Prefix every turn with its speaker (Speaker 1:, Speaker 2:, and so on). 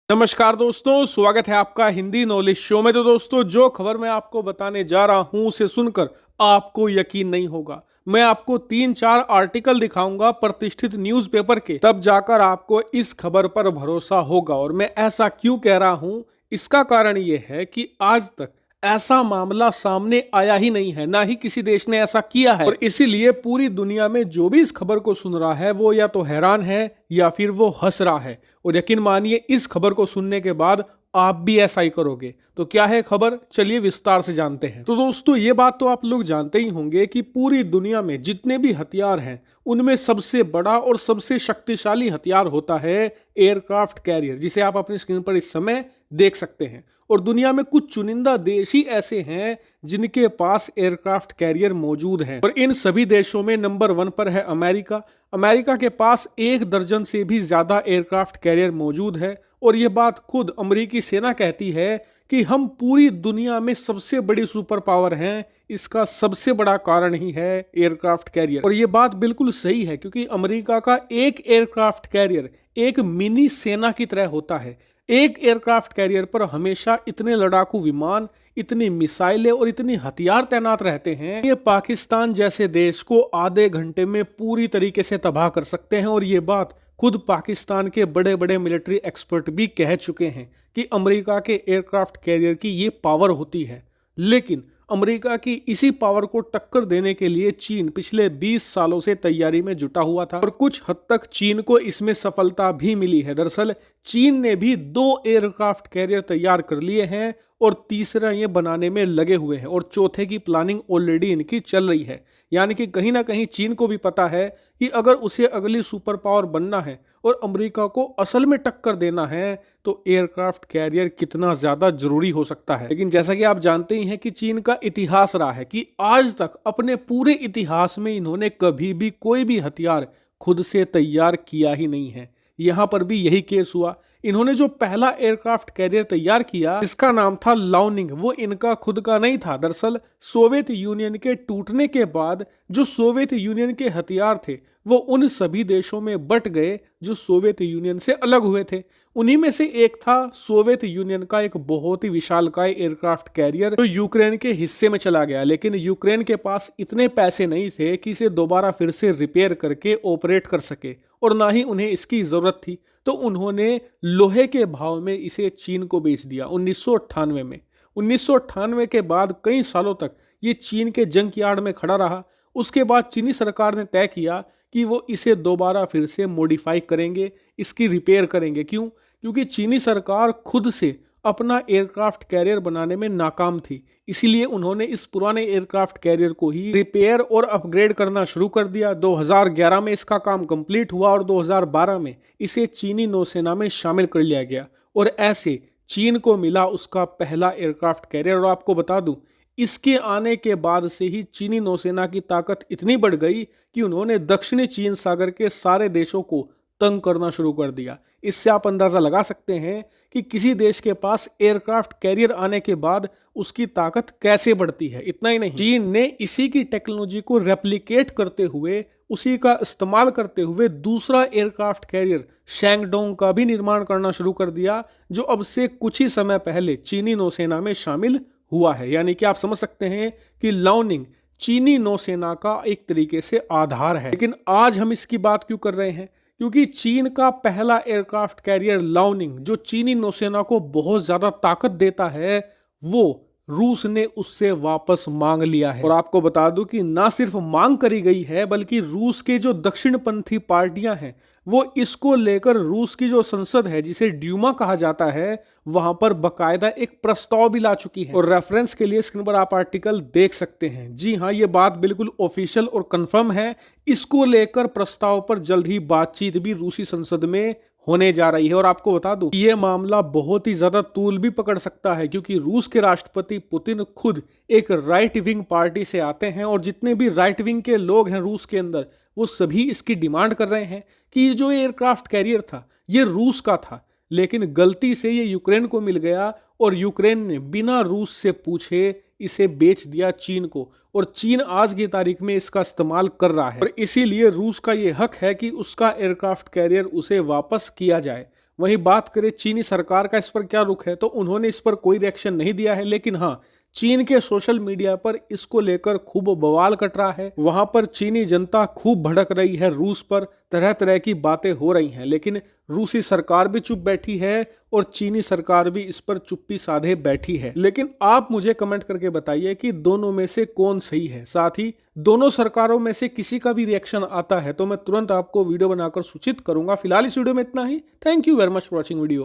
Speaker 1: नमस्कार दोस्तों, स्वागत है आपका हिंदी नॉलेज शो में। तो दोस्तों, जो खबर मैं आपको बताने जा रहा हूं उसे सुनकर आपको यकीन नहीं होगा। मैं आपको 3-4 आर्टिकल दिखाऊंगा प्रतिष्ठित न्यूज़पेपर के, तब जाकर आपको इस खबर पर भरोसा होगा। और मैं ऐसा क्यों कह रहा हूं, इसका कारण यह है कि आज तक ऐसा मामला सामने आया ही नहीं है, ना ही किसी देश ने ऐसा किया है। और इसीलिए पूरी दुनिया में जो भी इस खबर को सुन रहा है वो या तो हैरान है या फिर वो हंस रहा है। और यकीन मानिए, इस खबर को सुनने के बाद आप भी ऐसा ही करोगे। तो क्या है खबर, चलिए विस्तार से जानते हैं। तो दोस्तों, ये बात तो आप लोग जानते ही होंगे कि पूरी दुनिया में जितने भी हथियार हैं उनमें सबसे बड़ा और सबसे शक्तिशाली हथियार होता है एयरक्राफ्ट कैरियर, जिसे आप अपनी स्क्रीन पर इस समय देख सकते हैं। और दुनिया में कुछ चुनिंदा देश ही ऐसे हैं जिनके पास एयरक्राफ्ट कैरियर मौजूद हैं। और इन सभी देशों में नंबर 1 पर है अमेरिका। अमेरिका के पास 1 दर्जन से भी ज्यादा एयरक्राफ्ट कैरियर मौजूद है। और यह बात खुद अमेरिकी सेना कहती है कि हम पूरी दुनिया में सबसे बड़ी सुपर पावर हैं। इसका सबसे बड़ा कारण ही है एयरक्राफ्ट कैरियर। और यह बात बिल्कुल सही है, क्योंकि अमेरिका का एक एयरक्राफ्ट कैरियर एक मिनी सेना की तरह होता है। एक एयरक्राफ्ट कैरियर पर हमेशा इतने लड़ाकू विमान, इतनी मिसाइलें और इतनी हथियार तैनात रहते हैं, ये पाकिस्तान जैसे देश को आधे घंटे में पूरी तरीके से तबाह कर सकते हैं। और ये बात खुद पाकिस्तान के बड़े बड़े मिलिट्री एक्सपर्ट भी कह चुके हैं कि अमेरिका के एयरक्राफ्ट कैरियर की ये पावर होती है। लेकिन अमेरिका की इसी पावर को टक्कर देने के लिए चीन पिछले 20 सालों से तैयारी में जुटा हुआ था, और कुछ हद तक चीन को इसमें सफलता भी मिली है। दरअसल चीन ने भी 2 एयरक्राफ्ट कैरियर तैयार कर लिए हैं और तीसरा ये बनाने में लगे हुए हैं, और चौथे की प्लानिंग ऑलरेडी इनकी चल रही है। यानी कि कहीं ना कहीं चीन को भी पता है कि अगर उसे अगली सुपर पावर बनना है और अमेरिका को असल में टक्कर देना है तो एयरक्राफ्ट कैरियर कितना ज्यादा जरूरी हो सकता है। लेकिन जैसा कि आप जानते ही हैं कि चीन का इतिहास रहा है कि आज तक अपने पूरे इतिहास में इन्होंने कभी भी कोई भी हथियार खुद से तैयार किया ही नहीं है। यहां पर भी यही केस हुआ। इन्होंने जो पहला एयरक्राफ्ट कैरियर तैयार किया, जिसका नाम था लाओनिंग, वो इनका खुद का नहीं था। दरअसल सोवियत यूनियन के टूटने के बाद जो सोवियत यूनियन के हथियार थे वो उन सभी देशों में बंट गए जो सोवियत यूनियन से अलग हुए थे। उन्हीं में से एक था सोवियत यूनियन का एक बहुत ही विशालकाय एयरक्राफ्ट कैरियर जो यूक्रेन के हिस्से में चला गया। लेकिन यूक्रेन के पास इतने पैसे नहीं थे कि इसे दोबारा फिर से रिपेयर करके ऑपरेट कर सके, और ना ही उन्हें इसकी जरूरत थी। तो उन्होंने लोहे के भाव में इसे चीन को बेच दिया 1998 में। 1998 के बाद कई सालों तक ये चीन के जंक यार्ड में खड़ा रहा। उसके बाद चीनी सरकार ने तय किया कि वो इसे दोबारा फिर से मॉडिफाई करेंगे, इसकी रिपेयर करेंगे। क्यों? क्योंकि चीनी सरकार खुद से अपना एयरक्राफ्ट कैरियर बनाने में नाकाम थी। इसीलिए उन्होंने इस पुराने एयरक्राफ्ट कैरियर को ही रिपेयर और अपग्रेड करना शुरू कर दिया। 2011 में इसका काम कंप्लीट हुआ और 2012 में इसे चीनी नौसेना में शामिल कर लिया गया। और ऐसे चीन को मिला उसका पहला एयरक्राफ्ट कैरियर। और आपको बता दूं, इसके आने के बाद से ही चीनी नौसेना की ताकत इतनी बढ़ गई कि उन्होंने दक्षिणी चीन सागर के सारे देशों को तंग करना शुरू कर दिया। इससे आप अंदाजा लगा सकते हैं कि किसी देश के पास एयरक्राफ्ट कैरियर आने के बाद उसकी ताकत कैसे बढ़ती है। इतना ही नहीं, चीन ने इसी की टेक्नोलॉजी को रेप्लिकेट करते हुए, उसी का इस्तेमाल करते हुए दूसरा एयरक्राफ्ट कैरियर शैंगडोंग का भी निर्माण करना शुरू कर दिया, जो अब से कुछ ही समय पहले चीनी नौसेना में शामिल हुआ है। यानी कि आप समझ सकते हैं कि लाओनिंग चीनी नौसेना का एक तरीके से आधार है। लेकिन आज हम इसकी बात क्यों कर रहे हैं? क्योंकि चीन का पहला एयरक्राफ्ट कैरियर लाओनिंग, जो चीनी नौसेना को बहुत ज्यादा ताकत देता है, वो रूस ने उससे वापस मांग लिया है। और आपको बता दूं कि ना सिर्फ मांग करी गई है, बल्कि रूस के जो दक्षिणपंथी पार्टियां हैं वो इसको लेकर रूस की जो संसद है, जिसे ड्यूमा कहा जाता है, वहां पर बकायदा एक प्रस्ताव भी ला चुकी है। और रेफरेंस के लिए स्क्रीन पर आप आर्टिकल देख सकते हैं। जी हाँ, ये बात बिल्कुल ऑफिशियल और कंफर्म है। इसको लेकर प्रस्ताव पर जल्द ही बातचीत भी रूसी संसद में होने जा रही है। और आपको बता दूं, ये मामला बहुत ही ज्यादा तूल भी पकड़ सकता है, क्योंकि रूस के राष्ट्रपति पुतिन खुद एक राइट विंग पार्टी से आते हैं, और जितने भी राइट विंग के लोग हैं रूस के अंदर, वो सभी इसकी डिमांड कर रहे हैं कि ये जो एयरक्राफ्ट कैरियर था ये रूस का था, लेकिन गलती से ये यूक्रेन को मिल गया, और यूक्रेन ने बिना रूस से पूछे इसे बेच दिया चीन को। और चीन आज की तारीख में इसका इस्तेमाल कर रहा है, और इसीलिए रूस का ये हक है कि उसका एयरक्राफ्ट कैरियर उसे वापस किया जाए। वहीं बात करें चीनी सरकार का इस पर क्या रुख है, तो उन्होंने इस पर कोई रिएक्शन नहीं दिया है, लेकिन हाँ, चीन के सोशल मीडिया पर इसको लेकर खूब बवाल कट रहा है। वहां पर चीनी जनता खूब भड़क रही है रूस पर, तरह तरह की बातें हो रही हैं, लेकिन रूसी सरकार भी चुप बैठी है और चीनी सरकार भी इस पर चुप्पी साधे बैठी है। लेकिन आप मुझे कमेंट करके बताइए कि दोनों में से कौन सही है। साथ ही दोनों सरकारों में से किसी का भी रिएक्शन आता है तो मैं तुरंत आपको वीडियो बनाकर सूचित करूंगा। फिलहाल इस वीडियो में इतना ही। Thank you very much for watching video.